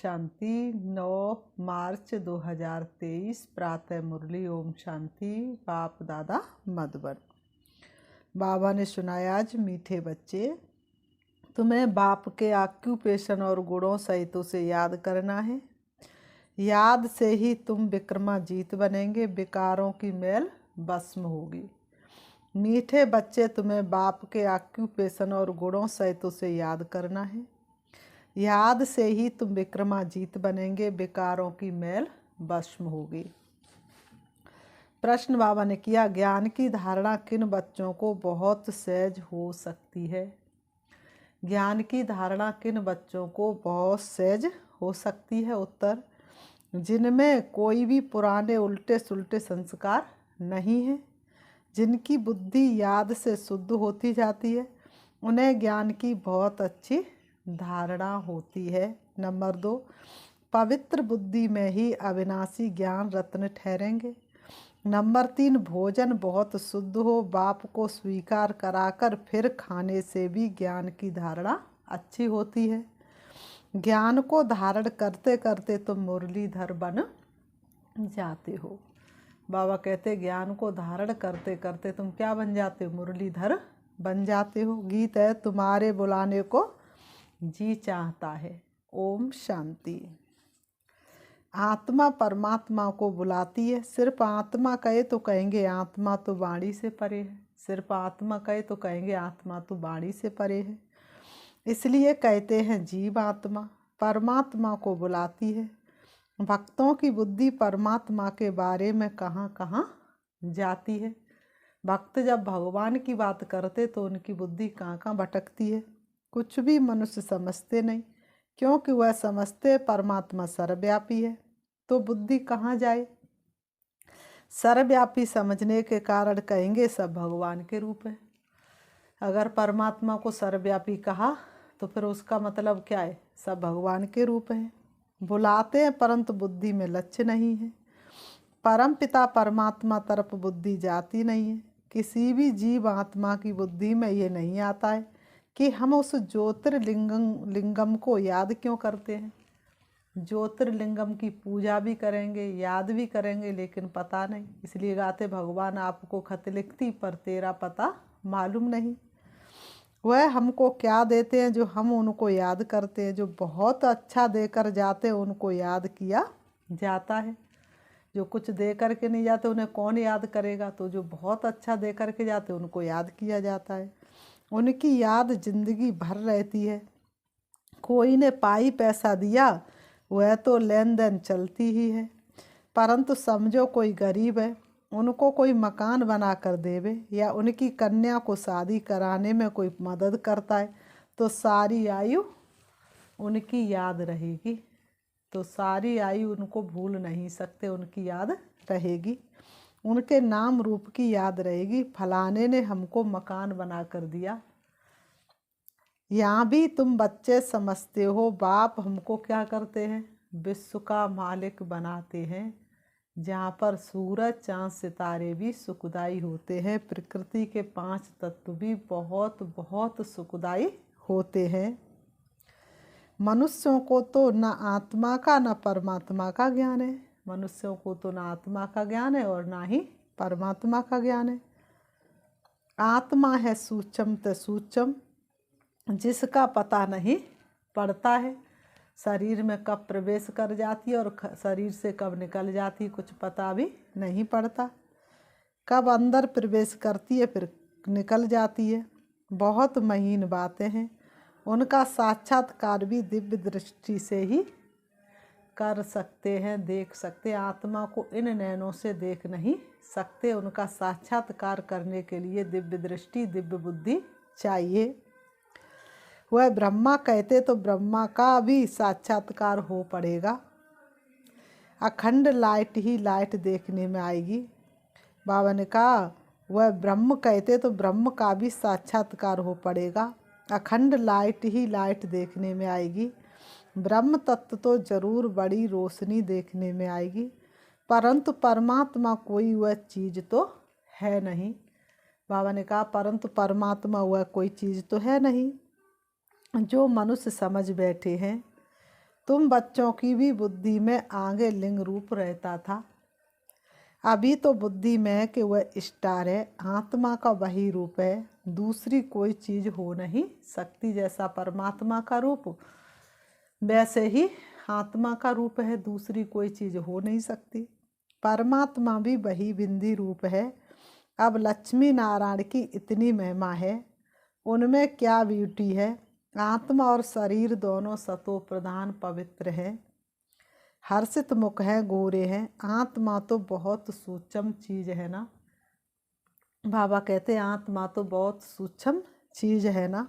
शांति। 9 मार्च 2023 प्रातः मुरली। ओम शांति। बाप दादा मधुबन। बाबा ने सुनाया, आज मीठे बच्चे, तुम्हें बाप के ऑक्यूपेशन और गुणों सहित उसे याद करना है। याद से ही तुम विक्रमाजीत बनेंगे, विकारों की मैल भस्म होगी। मीठे बच्चे, तुम्हें बाप के ऑक्यूपेशन और गुणों सहित उसे याद करना है। याद से ही तुम विक्रमाजीत बनेंगे, विकारों की मैल भस्म होगी। प्रश्न बाबा ने किया, ज्ञान की धारणा किन बच्चों को बहुत सहज हो सकती है? ज्ञान की धारणा किन बच्चों को बहुत सहज हो सकती है? उत्तर, जिनमें कोई भी पुराने उल्टे सुलटे संस्कार नहीं है, जिनकी बुद्धि याद से शुद्ध होती जाती है, उन्हें ज्ञान की बहुत अच्छी धारणा होती है। नंबर 2, पवित्र बुद्धि में ही अविनाशी ज्ञान रत्न ठहरेंगे। नंबर 3, भोजन बहुत शुद्ध हो, बाप को स्वीकार कराकर फिर खाने से भी ज्ञान की धारणा अच्छी होती है। ज्ञान को धारण करते करते तुम मुरलीधर बन जाते हो। बाबा कहते, ज्ञान को धारण करते करते तुम क्या बन जाते हो? मुरलीधर बन जाते हो। गीत है, तुम्हारे बुलाने को जी चाहता है। ओम शांति। आत्मा परमात्मा को बुलाती है। सिर्फ आत्मा कहे तो कहेंगे आत्मा तो वाणी से परे है। सिर्फ आत्मा कहे तो कहेंगे आत्मा तो वाणी से परे है। इसलिए कहते हैं जीव आत्मा परमात्मा को बुलाती है। भक्तों की बुद्धि परमात्मा के बारे में कहाँ कहाँ जाती है। भक्त जब भगवान की बात करते तो उनकी बुद्धि कहाँ कहाँ भटकती है। कुछ भी मनुष्य समझते नहीं, क्योंकि वह समझते परमात्मा सर्वव्यापी है। तो बुद्धि कहाँ जाए? सर्वव्यापी समझने के कारण कहेंगे सब भगवान के रूप है। अगर परमात्मा को सर्वव्यापी कहा तो फिर उसका मतलब क्या है? सब भगवान के रूप है। बुलाते हैं परंतु बुद्धि में लक्ष्य नहीं है। परम पिता परमात्मा तरफ बुद्धि जाती नहीं है। किसी भी जीव आत्मा की बुद्धि में ये नहीं आता है कि हम उस ज्योतिर्लिंगम को याद क्यों करते हैं। ज्योतिर्लिंगम की पूजा भी करेंगे, याद भी करेंगे, लेकिन पता नहीं। इसलिए गाते, भगवान आपको खत लिखती पर तेरा पता मालूम नहीं। वह हमको क्या देते हैं जो हम उनको याद करते हैं। जो बहुत अच्छा देकर जाते हैं उनको याद किया जाता है। जो कुछ दे करके नहीं जाते उन्हें कौन याद करेगा। तो जो बहुत अच्छा दे करके जाते उनको याद किया जाता है। उनकी याद जिंदगी भर रहती है। कोई ने पाई पैसा दिया, वह तो लेन देन चलती ही है। परंतु समझो कोई गरीब है, उनको कोई मकान बना कर देवे या उनकी कन्या को शादी कराने में कोई मदद करता है तो सारी आयु उनकी याद रहेगी। तो सारी आयु उनको भूल नहीं सकते, उनकी याद रहेगी। उनके नाम रूप की याद रहेगी। फलाने ने हमको मकान बना कर दिया। यहाँ भी तुम बच्चे समझते हो बाप हमको क्या करते हैं? विश्व का मालिक बनाते हैं। जहाँ पर सूरज चाँद सितारे भी सुखदाई होते हैं। प्रकृति के 5 तत्व भी बहुत बहुत सुखदाई होते हैं। मनुष्यों को तो न आत्मा का न परमात्मा का ज्ञान है। मनुष्यों को तो न आत्मा का ज्ञान है और ना ही परमात्मा का ज्ञान है। आत्मा है सूक्ष्म ते सूक्ष्म, जिसका पता नहीं पड़ता है। शरीर में कब प्रवेश कर जाती है और शरीर से कब निकल जाती है, कुछ पता भी नहीं पड़ता। कब अंदर प्रवेश करती है फिर निकल जाती है। बहुत महीन बातें हैं। उनका साक्षात्कार भी दिव्य दृष्टि से ही कर सकते हैं, देख सकते। आत्मा को इन नैनों से देख नहीं सकते। उनका साक्षात्कार करने के लिए दिव्य दृष्टि, दिव्य बुद्धि चाहिए। वह ब्रह्मा कहते तो ब्रह्मा का भी साक्षात्कार हो पड़ेगा। अखंड लाइट ही लाइट देखने में आएगी। बाबा ने कहा, वह ब्रह्म कहते तो ब्रह्म का भी साक्षात्कार हो पड़ेगा। अखंड लाइट ही लाइट देखने में आएगी। ब्रह्म तत्व तो जरूर बड़ी रोशनी देखने में आएगी, परंतु परमात्मा कोई वह चीज़ तो है नहीं। बाबा ने कहा, परंतु परमात्मा वह कोई चीज़ तो है नहीं जो मनुष्य समझ बैठे हैं। तुम बच्चों की भी बुद्धि में आगे लिंग रूप रहता था। अभी तो बुद्धि में है कि वह स्टार है, आत्मा का वही रूप है, दूसरी कोई चीज हो नहीं सकती। जैसा परमात्मा का रूप वैसे ही आत्मा का रूप है, दूसरी कोई चीज हो नहीं सकती। परमात्मा भी वही बिंदी रूप है। अब लक्ष्मी नारायण की इतनी महिमा है, उनमें क्या ब्यूटी है। आत्मा और शरीर दोनों सतो प्रधान पवित्र है, हर्षित मुख है, गोरे हैं। आत्मा तो बहुत सूक्ष्म चीज है ना। बाबा कहते हैं आत्मा तो बहुत सूक्ष्म चीज है ना।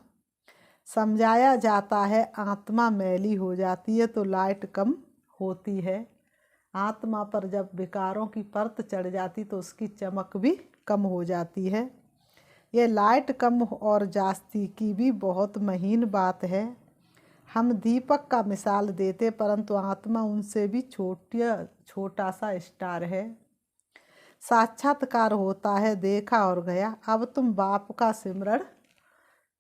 समझाया जाता है आत्मा मैली हो जाती है तो लाइट कम होती है। आत्मा पर जब विकारों की परत चढ़ जाती तो उसकी चमक भी कम हो जाती है। ये लाइट कम और जास्ती की भी बहुत महीन बात है। हम दीपक का मिसाल देते, परंतु आत्मा उनसे भी छोटा सा स्टार है। साक्षात्कार होता है, देखा और गया। अब तुम बाप का सिमरण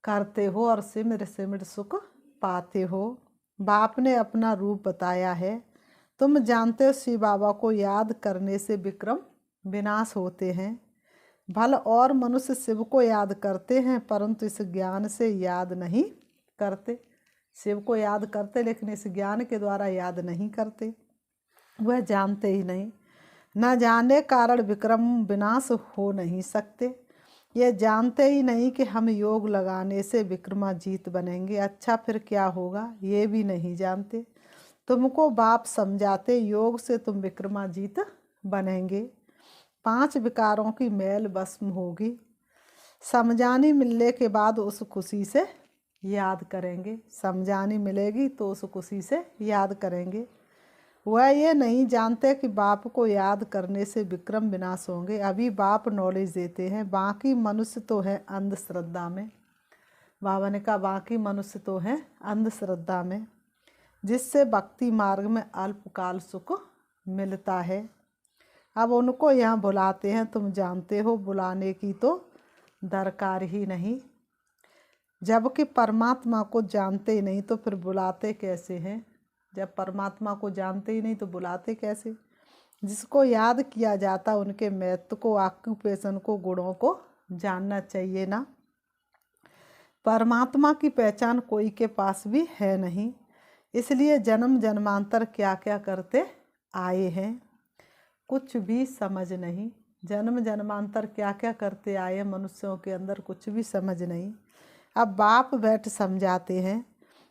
करते हो और सिमर सिमर सुख पाते हो। बाप ने अपना रूप बताया है। तुम जानते हो शिव बाबा को याद करने से विक्रम विनाश होते हैं। भल और मनुष्य शिव को याद करते हैं, परंतु इस ज्ञान से याद नहीं करते। शिव को याद करते लेकिन इस ज्ञान के द्वारा याद नहीं करते, वह जानते ही नहीं। न जाने कारण विक्रम विनाश हो नहीं सकते। ये जानते ही नहीं कि हम योग लगाने से विक्रमाजीत बनेंगे। अच्छा फिर क्या होगा ये भी नहीं जानते। तुमको बाप समझाते योग से तुम विक्रमाजीत बनेंगे, 5 विकारों की मैल भस्म होगी। समझानी मिलने के बाद उस खुशी से याद करेंगे। समझानी मिलेगी तो उस खुशी से याद करेंगे। वह ये नहीं जानते कि बाप को याद करने से विक्रम विनाश होंगे। अभी बाप नॉलेज देते हैं, बाकी मनुष्य तो है अंधश्रद्धा में। बाबा ने कहा बाकी मनुष्य तो है अंधश्रद्धा में, जिससे भक्ति मार्ग में अल्पकाल सुख मिलता है। अब उनको यहाँ बुलाते हैं, तुम जानते हो बुलाने की तो दरकार ही नहीं। जबकि परमात्मा को जानते ही नहीं तो फिर बुलाते कैसे हैं। जब परमात्मा को जानते ही नहीं तो बुलाते कैसे। जिसको याद किया जाता उनके महत्व को, ऑक्यूपेशन को, गुणों को जानना चाहिए ना। परमात्मा की पहचान कोई के पास भी है नहीं, इसलिए जन्म जन्मांतर क्या क्या करते आए हैं कुछ भी समझ नहीं। जन्म जन्मांतर क्या क्या करते आए मनुष्यों के अंदर कुछ भी समझ नहीं। अब बाप बैठ समझाते हैं।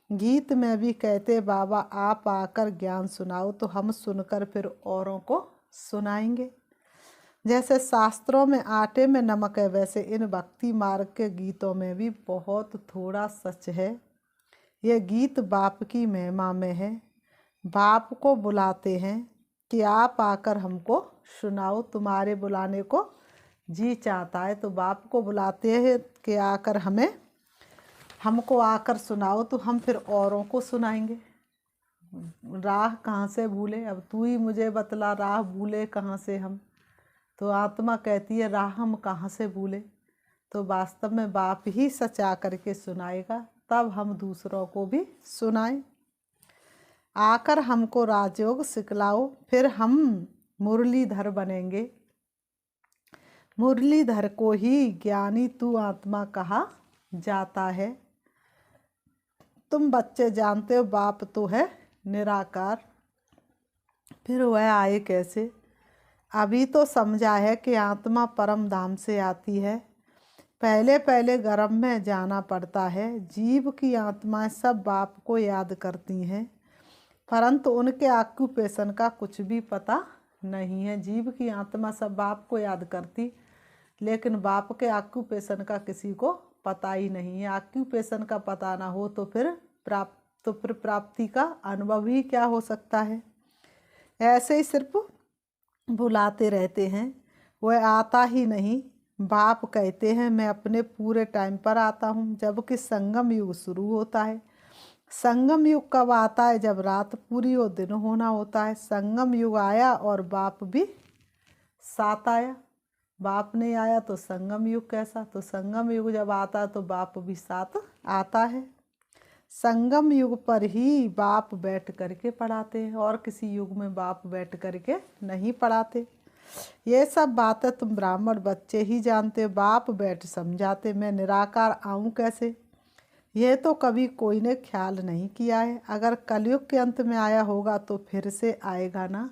गीत में भी कहते बाबा आप आकर ज्ञान सुनाओ, तो हम सुनकर फिर औरों को सुनाएंगे। जैसे शास्त्रों में आटे में नमक है, वैसे इन भक्ति मार्ग के गीतों में भी बहुत थोड़ा सच है। यह गीत बाप की महिमा में है। बाप को बुलाते हैं कि आप आकर हमको सुनाओ, तुम्हारे बुलाने को जी चाहता है। तो बाप को बुलाते हैं कि आकर हमको आकर सुनाओ, तो हम फिर औरों को सुनाएंगे। राह कहाँ से भूले, अब तू ही मुझे बतला राह भूले कहाँ से हम। तो आत्मा कहती है राह हम कहाँ से भूले। तो वास्तव में बाप ही सचा करके सुनाएगा, तब हम दूसरों को भी सुनाएं। आकर हमको राजयोग सिखलाओ, फिर हम मुरलीधर बनेंगे। मुरलीधर को ही ज्ञानी तू आत्मा कहा जाता है। तुम बच्चे जानते हो बाप तो है निराकार, फिर वह आए कैसे। अभी तो समझा है कि आत्मा परम धाम से आती है, पहले पहले गर्भ में जाना पड़ता है। जीव की आत्माएं सब बाप को याद करती हैं, परंतु उनके ऑक्यूपेशन का कुछ भी पता नहीं है। जीव की आत्मा सब बाप को याद करती, लेकिन बाप के ऑक्यूपेशन का किसी को पता ही नहीं है। ऑक्यूपेशन का पता ना हो तो फिर प्राप्ति का अनुभव ही क्या हो सकता है। ऐसे ही सिर्फ बुलाते रहते हैं, वह आता ही नहीं। बाप कहते हैं मैं अपने पूरे टाइम पर आता हूँ, जबकि संगम युग शुरू होता है। संगम युग कब आता है, जब रात पूरी और दिन होना होता है। संगम युग आया और बाप भी साथ आया। बाप नहीं आया तो संगम युग कैसा। तो संगम युग जब आता तो बाप भी साथ आता है। संगम युग पर ही बाप बैठ करके पढ़ाते हैं, और किसी युग में बाप बैठ करके नहीं पढ़ाते। ये सब बातें तुम ब्राह्मण बच्चे ही जानते हो, बाप बैठ समझाते। मैं निराकार आऊँ कैसे, यह तो कभी कोई ने ख्याल नहीं किया है। अगर कलयुग के अंत में आया होगा तो फिर से आएगा ना।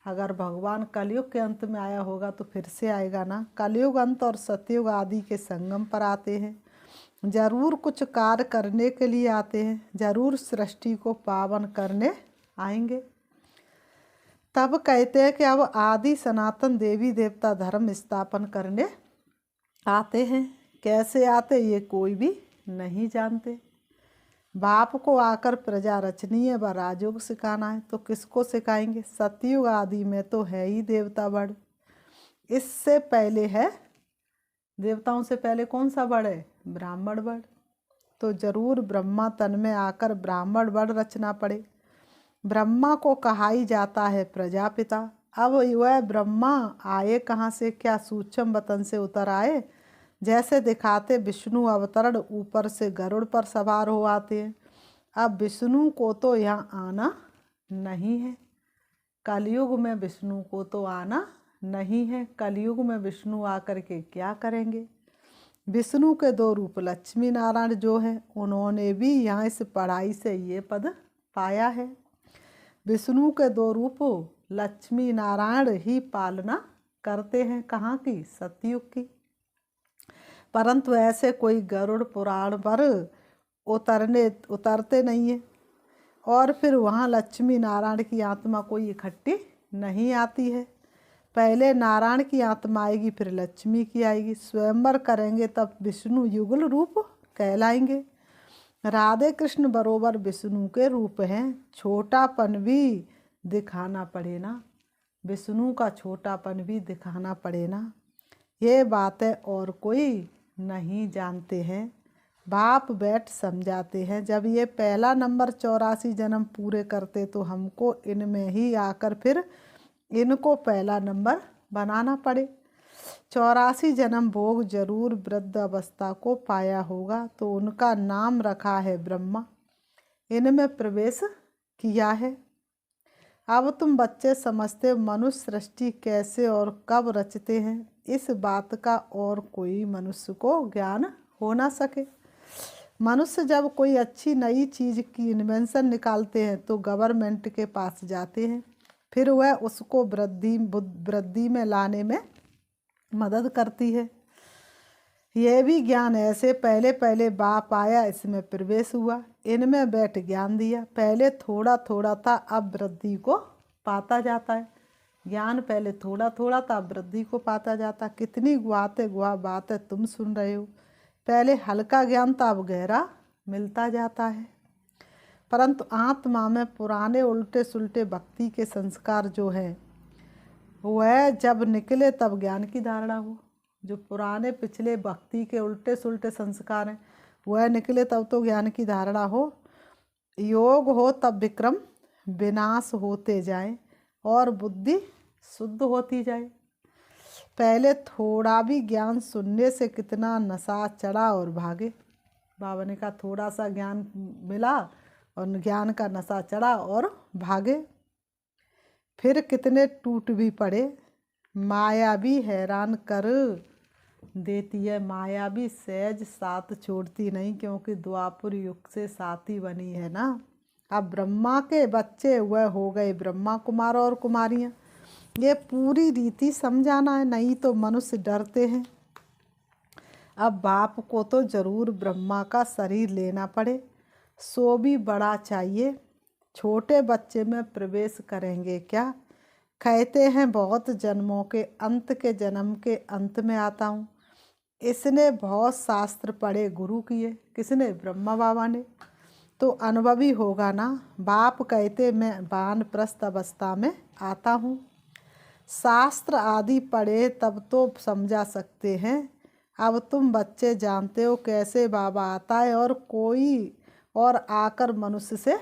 अगर भगवान कलयुग के अंत में आया होगा तो फिर से आएगा ना। कलयुग अंत और सतयुग आदि के संगम पर आते हैं, जरूर कुछ कार्य करने के लिए आते हैं, जरूर सृष्टि को पावन करने आएंगे। तब कहते हैं कि अब आदि सनातन देवी देवता धर्म स्थापन करने आते हैं। कैसे आते ये कोई भी नहीं जानते। बाप को आकर प्रजा रचनी है व राजयोग सिखाना है, तो किसको सिखाएंगे। सतयुग आदि में तो है ही देवता बड़, इससे पहले है, देवताओं से पहले कौन सा बड़ है, ब्राह्मण बड़। तो जरूर ब्रह्मा तन में आकर ब्राह्मण बड़ रचना पड़े। ब्रह्मा को कहा ही जाता है प्रजापिता। अब वह ब्रह्मा आए कहाँ से, क्या सूक्ष्म वतन से उतर आए। जैसे दिखाते विष्णु अवतरण ऊपर से गरुड़ पर सवार हो आते हैं। अब विष्णु को तो यहाँ आना नहीं है, कलयुग में विष्णु को तो आना नहीं है। कलयुग में विष्णु आकर के क्या करेंगे। विष्णु के दो रूप लक्ष्मी नारायण जो हैं, उन्होंने भी यहाँ इस पढ़ाई से ये पद पाया है। विष्णु के दो रूप लक्ष्मी नारायण ही पालना करते हैं, कहाँ की, सतयुग की। परंतु ऐसे कोई गरुड़ पुराण पर उतरते नहीं है, और फिर वहाँ लक्ष्मी नारायण की आत्मा कोई इकट्ठी नहीं आती है। पहले नारायण की आत्मा आएगी, फिर लक्ष्मी की आएगी। स्वयंवर करेंगे तब विष्णु युगल रूप कहलाएंगे। राधे कृष्ण बरोबर विष्णु के रूप हैं, छोटापन भी दिखाना पड़े ना, विष्णु का छोटापन भी दिखाना पड़े ना। ये बातें और कोई नहीं जानते हैं, बाप बैठ समझाते हैं। जब ये पहला नंबर 84 जन्म पूरे करते तो हमको इनमें ही आकर फिर इनको पहला नंबर बनाना पड़े। 84 जन्म भोग जरूर वृद्ध अवस्था को पाया होगा, तो उनका नाम रखा है ब्रह्मा, इनमें प्रवेश किया है। अब तुम बच्चे समझते हो मनुष्य सृष्टि कैसे और कब रचते हैं, इस बात का और कोई मनुष्य को ज्ञान हो ना सके। मनुष्य जब कोई अच्छी नई चीज़ की इन्वेंशन निकालते हैं तो गवर्नमेंट के पास जाते हैं, फिर वह उसको वृद्धि में लाने में मदद करती है। यह भी ज्ञान ऐसे पहले पहले बाप आया, इसमें प्रवेश हुआ, इनमें बैठ ज्ञान दिया। पहले थोड़ा थोड़ा था, अब वृद्धि को पाता जाता है। ज्ञान पहले थोड़ा थोड़ा था, अब वृद्धि को पाता जाता। कितनी गुआ बातें तुम सुन रहे हो। पहले हल्का ज्ञान था, अब गहरा मिलता जाता है। परंतु आत्मा में पुराने उल्टे सुलटे भक्ति के संस्कार जो हैं, वह जब निकले तब ज्ञान की धारणा हो। जो पुराने पिछले भक्ति के उल्टे सुलटे संस्कार हैं, वह निकले तब तो ज्ञान की धारणा हो। योग हो तब विक्रम विनाश होते जाए और बुद्धि शुद्ध होती जाए। पहले थोड़ा भी ज्ञान सुनने से कितना नशा चढ़ा और भागे। बाबा ने कहा थोड़ा सा ज्ञान मिला और ज्ञान का नशा चढ़ा और भागे। फिर कितने टूट भी पड़े। माया भी हैरान कर देती है, माया भी सहज साथ छोड़ती नहीं, क्योंकि द्वापर युग से साथी बनी है ना। अब ब्रह्मा के बच्चे वह हो गए ब्रह्मा कुमार और कुमारियाँ। ये पूरी रीति समझाना है, नहीं तो मनुष्य डरते हैं। अब बाप को तो जरूर ब्रह्मा का शरीर लेना पड़े, सो भी बड़ा चाहिए। छोटे बच्चे में प्रवेश करेंगे क्या। कहते हैं बहुत जन्मों के अंत के जन्म के अंत में आता हूँ। इसने बहुत शास्त्र पढ़े गुरु किए, किसने, ब्रह्मा बाबा ने, तो अनुभवी होगा ना। बाप कहते मैं वानप्रस्थ अवस्था में आता हूँ। शास्त्र आदि पढ़े तब तो समझा सकते हैं। अब तुम बच्चे जानते हो कैसे बाबा आता है, और कोई और आकर मनुष्य से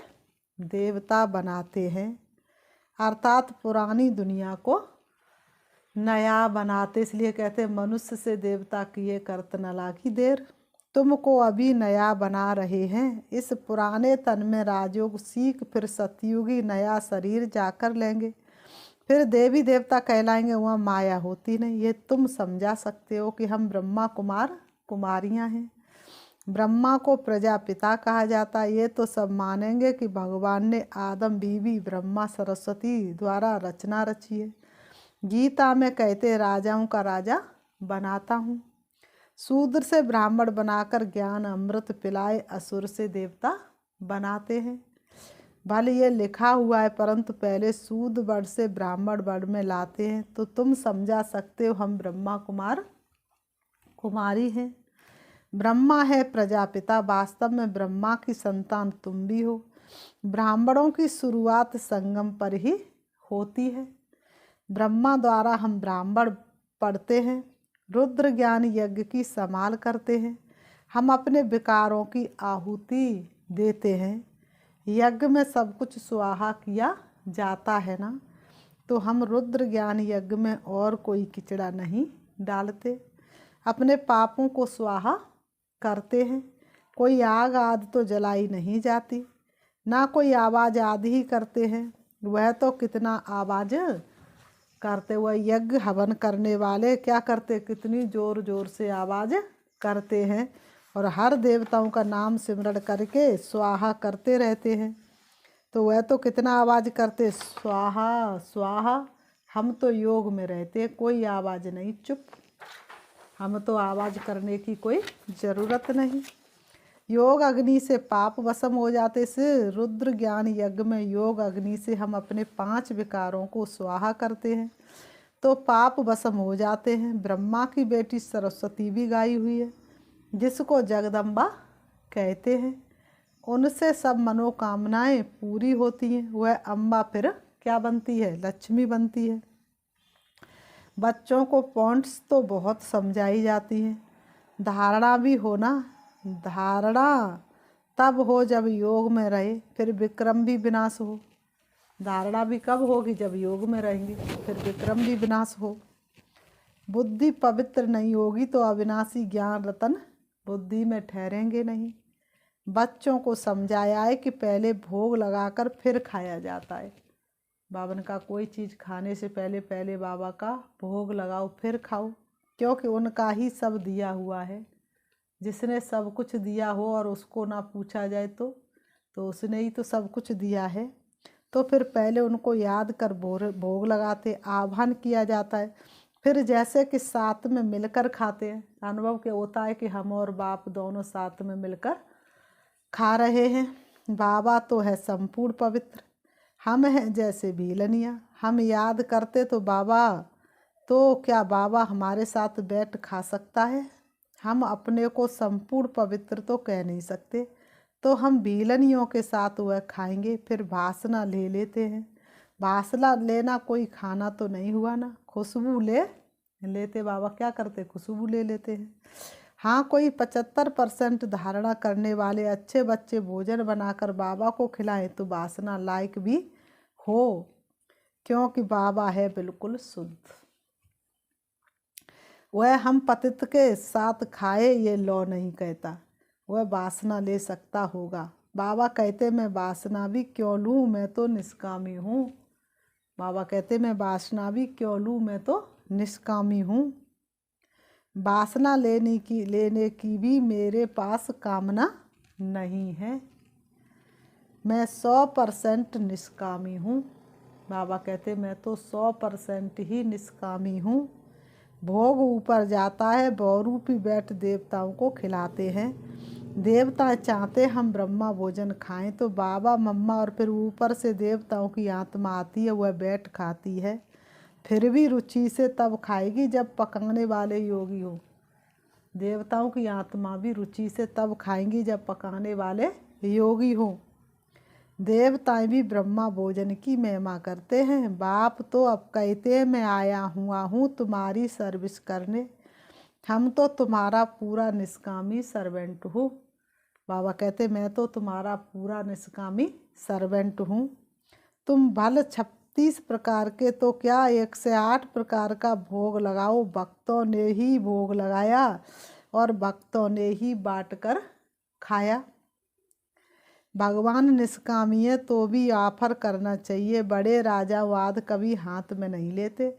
देवता बनाते हैं, अर्थात पुरानी दुनिया को नया बनाते। इसलिए कहते हैं मनुष्य से देवता किए करत न लागी देर। तुमको अभी नया बना रहे हैं। इस पुराने तन में राजयोग सीख फिर सतयुगी नया शरीर जाकर लेंगे, फिर देवी देवता कहलाएंगे, वहाँ माया होती नहीं। ये तुम समझा सकते हो कि हम ब्रह्मा कुमार कुमारियाँ हैं। ब्रह्मा को प्रजापिता कहा जाता है, ये तो सब मानेंगे कि भगवान ने आदम बीवी ब्रह्मा सरस्वती द्वारा रचना रची है। गीता में कहते राजाओं का राजा बनाता हूँ। शूद्र से ब्राह्मण बनाकर ज्ञान अमृत पिलाए असुर से देवता बनाते हैं। भले ये लिखा हुआ है, परंतु पहले शूद्र वर्ण से ब्राह्मण वर्ण में लाते हैं, तो तुम समझा सकते हो हम ब्रह्मा कुमार कुमारी हैं। ब्रह्मा है प्रजापिता, वास्तव में ब्रह्मा की संतान तुम भी हो। ब्राह्मणों की शुरुआत संगम पर ही होती है। ब्रह्मा द्वारा हम ब्राह्मण पढ़ते हैं, रुद्र ज्ञान यज्ञ की संभाल करते हैं। हम अपने विकारों की आहुति देते हैं। यज्ञ में सब कुछ स्वाहा किया जाता है ना, तो हम रुद्र ज्ञान यज्ञ में और कोई किचड़ा नहीं डालते। अपने पापों को स्वाहा करते हैं। कोई आग आदि तो जलाई नहीं जाती, ना कोई आवाज़ आदि ही करते हैं। वह तो कितना आवाज़ करते हुए यज्ञ हवन करने वाले क्या करते, कितनी जोर जोर से आवाज़ करते हैं और हर देवताओं का नाम सिमरण करके स्वाहा करते रहते हैं। तो वह तो कितना आवाज़ करते, स्वाहा स्वाहा। हम तो योग में रहते, कोई आवाज़ नहीं, चुप। हम तो आवाज़ करने की कोई ज़रूरत नहीं। योग अग्नि से पाप वशम हो जाते से रुद्र ज्ञान यज्ञ में योग अग्नि से हम अपने 5 विकारों को स्वाहा करते हैं, तो पाप वशम हो जाते हैं। ब्रह्मा की बेटी सरस्वती भी गाई हुई है, जिसको जगदम्बा कहते हैं। उनसे सब मनोकामनाएं पूरी होती हैं। वह अम्बा फिर क्या बनती है, लक्ष्मी बनती है। बच्चों को पॉइंट्स तो बहुत समझाई जाती हैं। धारणा भी होना, धारणा तब हो जब योग में रहे, फिर विक्रम भी विनाश हो। धारणा भी कब होगी, जब योग में रहेंगे, फिर विक्रम भी विनाश हो। बुद्धि पवित्र नहीं होगी तो अविनाशी ज्ञान रतन बुद्धि में ठहरेंगे नहीं। बच्चों को समझाया है कि पहले भोग लगाकर फिर खाया जाता है। बावन का कोई चीज़ खाने से पहले पहले बाबा का भोग लगाओ फिर खाओ, क्योंकि उनका ही सब दिया हुआ है। जिसने सब कुछ दिया हो और उसको ना पूछा जाए तो उसने ही तो सब कुछ दिया है। तो फिर पहले उनको याद कर भोग लगाते, आह्वान किया जाता है, फिर जैसे कि साथ में मिलकर खाते हैं। अनुभव के होता है कि हम और बाप दोनों साथ में मिलकर खा रहे हैं। बाबा तो है संपूर्ण पवित्र, हम हैं जैसे भीलनिया। हम याद करते तो बाबा, तो क्या बाबा हमारे साथ बैठ खा सकता है? हम अपने को संपूर्ण पवित्र तो कह नहीं सकते, तो हम भीलनियों के साथ वह खाएंगे। फिर वासना ले लेते हैं। वासना लेना कोई खाना तो नहीं हुआ ना, खुशबू ले लेते। बाबा क्या करते, खुशबू ले लेते हैं। हाँ, कोई 75% धारणा करने वाले अच्छे बच्चे भोजन बनाकर बाबा को खिलाएं तो वासना लायक भी हो, क्योंकि बाबा है बिल्कुल शुद्ध। वह हम पतित के साथ खाए ये लौ नहीं कहता, वह वासना ले सकता होगा। बाबा कहते मैं वासना भी क्यों लूँ, मैं तो निष्कामी हूँ। बाबा कहते मैं वासना भी क्यों लूँ, मैं तो निष्कामी हूँ। वासना लेने की भी मेरे पास कामना नहीं है। मैं 100% निष्कामी हूँ। बाबा कहते मैं तो 100% ही निष्कामी हूँ। भोग ऊपर जाता है, बहुरूपी बैठ देवताओं को खिलाते हैं। देवता चाहते हम ब्रह्मा भोजन खाएं, तो बाबा मम्मा और फिर ऊपर से देवताओं की आत्मा आती है, वह बैठ खाती है। फिर भी रुचि से तब खाएगी जब पकाने वाले योगी हो। देवताओं की आत्मा भी रुचि से तब खाएंगी जब पकाने वाले योगी हो। देवताएं भी ब्रह्मा भोजन की महिमा करते हैं। बाप तो अब कहते हैं मैं आया हुआ हूँ तुम्हारी सर्विस करने। हम तो तुम्हारा पूरा निष्कामी सर्वेंट हूँ। बाबा कहते मैं तो तुम्हारा पूरा निष्कामी सर्वेंट हूँ। तुम भल 36 प्रकार के तो क्या 108 प्रकार का भोग लगाओ। भक्तों ने ही भोग लगाया, और भक्तों ने ही बांटकर खाया। भगवान निष्कामी है तो भी ऑफर करना चाहिए। बड़े राजावाद कभी हाथ में नहीं लेते,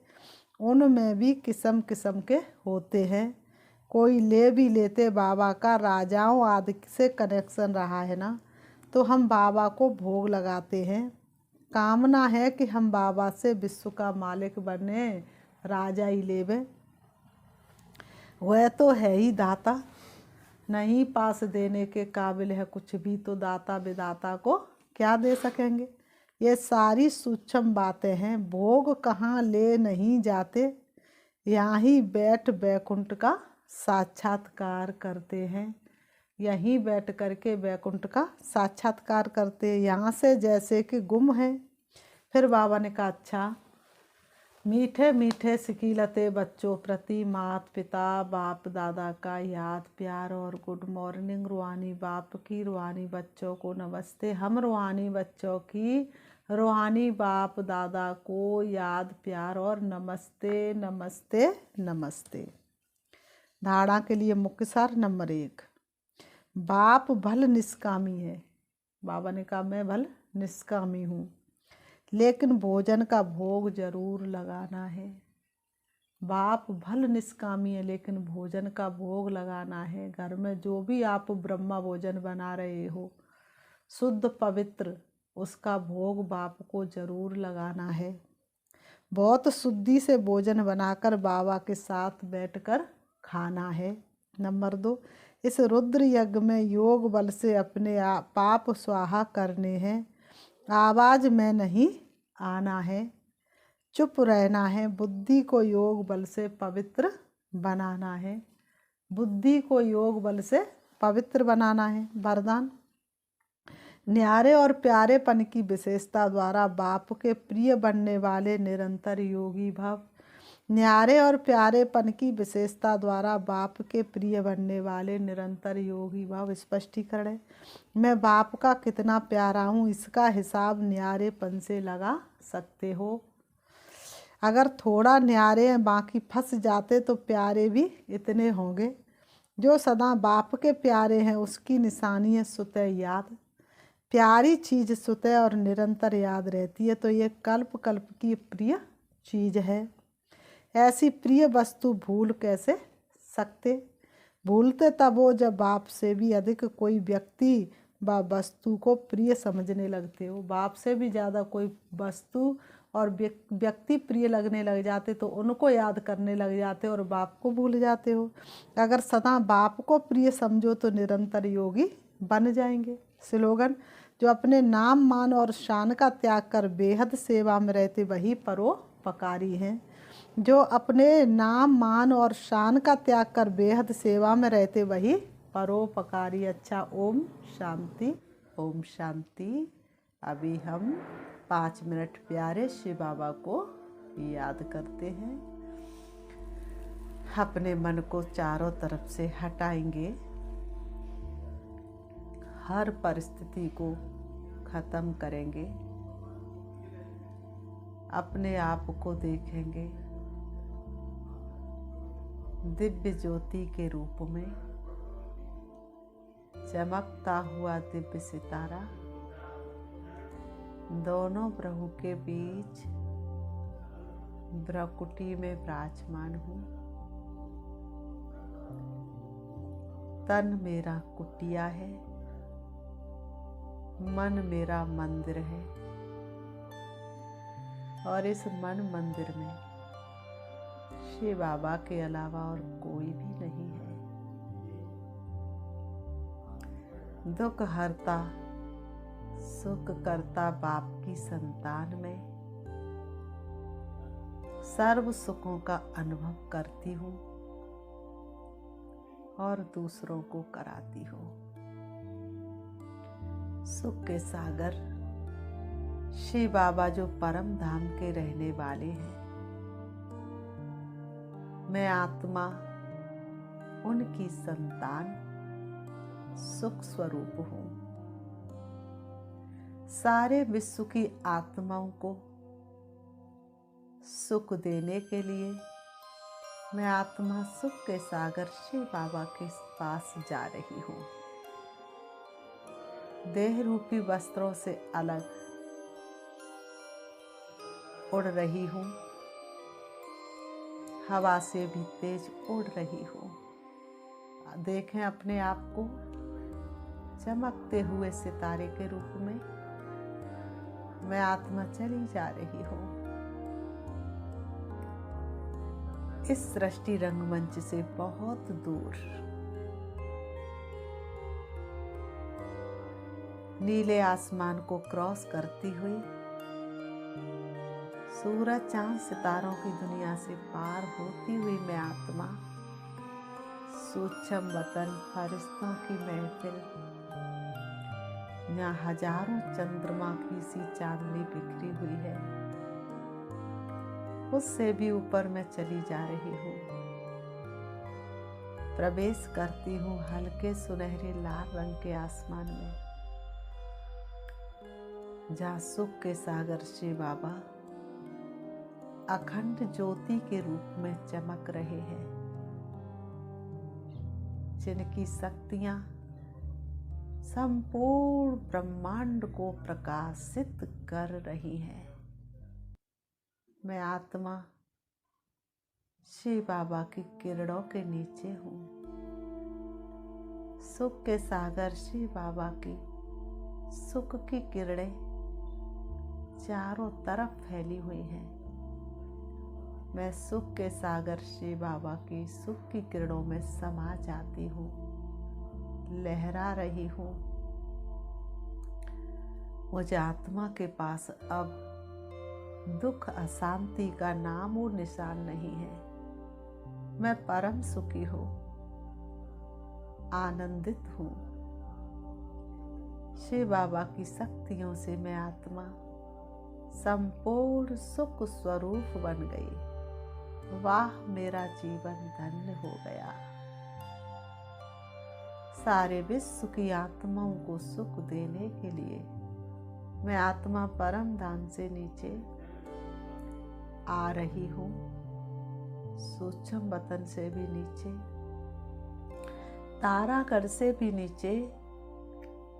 उनमें भी किस्म किस्म के होते हैं। कोई ले भी लेते बाबा का, राजाओं आदि से कनेक्शन रहा है ना, तो हम बाबा को भोग लगाते हैं। कामना है कि हम बाबा से विश्व का मालिक बने, राजा ही लेवे। वह तो है ही दाता, नहीं पास देने के काबिल है कुछ भी, तो दाता विदाता को क्या दे सकेंगे। ये सारी सूक्ष्म बातें हैं। भोग कहाँ ले नहीं जाते, यहाँ ही बैठ वैकुंठ का साक्षात्कार करते हैं। यहीं बैठ करके वैकुंठ का साक्षात्कार करते हैं, यहाँ से जैसे कि गुम है। फिर बाबा ने कहा, अच्छा मीठे मीठे सिकीलते बच्चों प्रति मात पिता बाप दादा का याद प्यार और गुड मॉर्निंग। रूहानी बाप की रूहानी बच्चों को नमस्ते। हम रूहानी बच्चों की रूहानी बाप दादा को याद प्यार और नमस्ते नमस्ते नमस्ते। धारणा के लिए मुख्य सार नंबर 1, बाप भल निष्कामी है। बाबा ने कहा मैं भल निष्कामी हूँ, लेकिन भोजन का भोग जरूर लगाना है। बाप भल निष्कामी है, लेकिन भोजन का भोग लगाना है। घर में जो भी आप ब्रह्मा भोजन बना रहे हो, शुद्ध पवित्र, उसका भोग बाप को जरूर लगाना है। बहुत शुद्धि से भोजन बनाकर बाबा के साथ बैठकर खाना है। नंबर 2, इस रुद्र यज्ञ में योग बल से अपने पाप स्वाहा करने हैं। आवाज में नहीं आना है, चुप रहना है। बुद्धि को योग बल से पवित्र बनाना है। बुद्धि को योग बल से पवित्र बनाना है। वरदान, न्यारे और प्यारेपन की विशेषता द्वारा बाप के प्रिय बनने वाले निरंतर योगी भव। न्यारे और प्यारेपन की विशेषता द्वारा बाप के प्रिय बनने वाले निरंतर योगी भव। स्पष्टीकरण है, मैं बाप का कितना प्यारा हूँ, इसका हिसाब न्यारेपन से लगा सकते हो। अगर थोड़ा न्यारे हैं बाकी फंस जाते तो प्यारे भी इतने होंगे। जो सदा बाप के प्यारे हैं उसकी निशानी है सुतह याद। प्यारी चीज़ सुतह और निरंतर याद रहती है, तो ये कल्प कल्प की प्रिय चीज़ है। ऐसी प्रिय वस्तु भूल कैसे सकते। भूलते तब हो जब बाप से भी अधिक कोई व्यक्ति व वस्तु को प्रिय समझने लगते हो। बाप से भी ज़्यादा कोई वस्तु और व्यक्ति प्रिय लगने लग जाते तो उनको याद करने लग जाते और बाप को भूल जाते हो। अगर सदा बाप को प्रिय समझो तो निरंतर योगी बन जाएंगे। स्लोगन, जो अपने नाम मान और शान का त्याग कर बेहद सेवा में रहते वही परोपकारी हैं। जो अपने नाम मान और शान का त्याग कर बेहद सेवा में रहते वही परोपकारी। अच्छा, ओम शांति, ओम शांति। अभी हम 5 मिनट प्यारे शिव बाबा को याद करते हैं। अपने मन को चारों तरफ से हटाएंगे, हर परिस्थिति को खत्म करेंगे, अपने आप को देखेंगे दिव्य ज्योति के रूप में, चमकता हुआ दिव्य सितारा। दोनों ब्रह्म के बीच ब्रह्मकुटी में विराजमान हूँ। तन मेरा कुटिया है, मन मेरा मंदिर है, और इस मन मंदिर में शिव बाबा के अलावा और कोई भी नहीं है। दुख हरता सुख करता बाप की संतान में सर्व सुखों का अनुभव करती हूँ और दूसरों को कराती हूँ। सुख के सागर शिव बाबा जो परम धाम के रहने वाले हैं, मैं आत्मा उनकी संतान सुख स्वरूप हूँ। सारे विश्व की आत्माओं को सुख देने के लिए मैं आत्मा सुख के सागर शिव बाबा के पास जा रही हूँ। देह रूपी वस्त्रों से अलग उड़ रही हूँ, हवा से भी तेज उड़ रही हूँ। देखें अपने आप को चमकते हुए सितारे के रूप में। मैं आत्मा चली जा रही हूँ इस सृष्टि रंगमंच से बहुत दूर। नीले आसमान को क्रॉस करती हुई सूरज चांद सितारों की दुनिया से पार होती हुई मैं आत्मा सूक्ष्म वतन फरिश्तों की महफिल, यहाँ हजारों चंद्रमा की सी चांदनी बिखरी हुई है, उससे भी ऊपर मैं चली जा रही हूँ। प्रवेश करती हूँ हल्के सुनहरे लाल रंग के आसमान में, जहाँ सुख के सागर शिव बाबा अखंड ज्योति के रूप में चमक रहे हैं, जिनकी शक्तियां संपूर्ण ब्रह्मांड को प्रकाशित कर रही हैं। मैं आत्मा शिव बाबा की किरणों के नीचे हूँ। सुख के सागर शिव बाबा की सुख की किरणें चारों तरफ फैली हुई हैं। मैं सुख के सागर शिव बाबा की सुख की किरणों में समा जाती हूँ, लहरा रही हूँ। मुझे आत्मा के पास अब दुख अशांति का नाम और निशान नहीं है। मैं परम सुखी हूँ, आनंदित हूँ। शिव बाबा की शक्तियों से मैं आत्मा संपूर्ण सुख स्वरूप बन गई। वाह, मेरा जीवन धन्य हो गया। सारे विश्व की आत्माओं को सुख देने के लिए मैं आत्मा परम धाम से नीचे आ रही हूँ, सूक्ष्म वतन से भी नीचे, तारागढ़ से भी नीचे,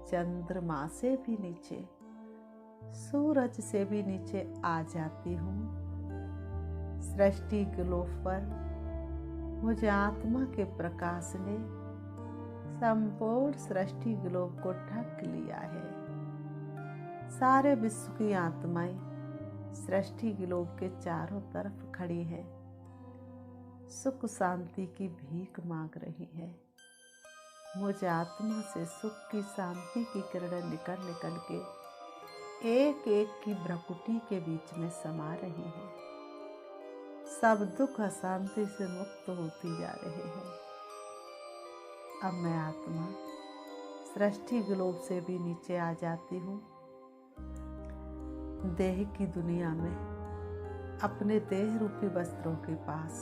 चंद्रमा से भी नीचे, सूरज से भी नीचे आ जाती हूँ। सृष्टि ग्लोब पर मुझे आत्मा के प्रकाश ने संपूर्ण सृष्टि ग्लोब को ढक लिया है। सारे विश्व की आत्माएं सृष्टि ग्लोब के चारों तरफ खड़ी हैं, सुख शांति की भीख मांग रही है। मुझे आत्मा से सुख की शांति की किरणें निकल निकल के एक एक की भ्रकुटी के बीच में समा रही है। सब दुख अशांति से मुक्त होती जा रहे हैं। अब मैं आत्मा सृष्टि ग्लोब से भी नीचे आ जाती हूँ। देह की दुनिया में अपने देह रूपी वस्त्रों के पास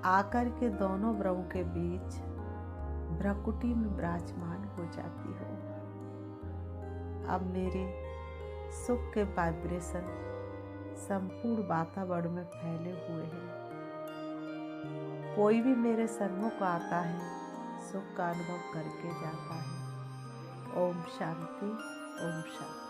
आकर के दोनों भ्रमों के बीच भ्रकुटी में विराजमान हो जाती हूँ। अब मेरे सुख के वाइब्रेशन संपूर्ण वातावरण में फैले हुए हैं। कोई भी मेरे सन्मुख आता है, सुख का अनुभव करके जाता है। ओम शांति, ओम शांति।